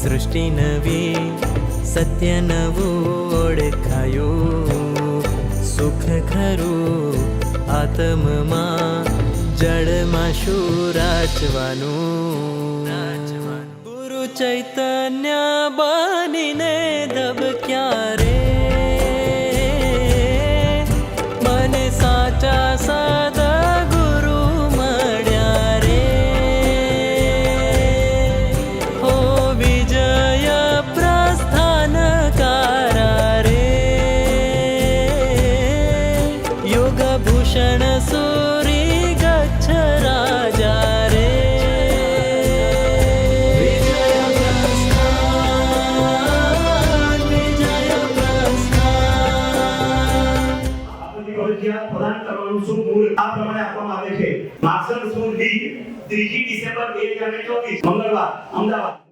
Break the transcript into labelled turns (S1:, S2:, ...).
S1: સૃષ્ટિ નવી સત્ય નવું ઓળખાયું, સુખ ખરું આત્મમાં જળમાં શું રાચવાનું, ગુરુ ચૈતન્ય બનીને ધબક્યા રે, મને સાચા સદગુરુ મળ્યા રે, હો વિજય પ્રસ્થાનકારા રે, યોગ ભૂષણ સૂરી ગચ્છ રાજા રે,
S2: પ્રદાન કરવાનું શુભ મુહૂર્ત આ પ્રમાણે આપવામાં આવે છે. માગસર સુદ 3 ડિસેમ્બર 2024 મંગળવાર અમદાવાદ.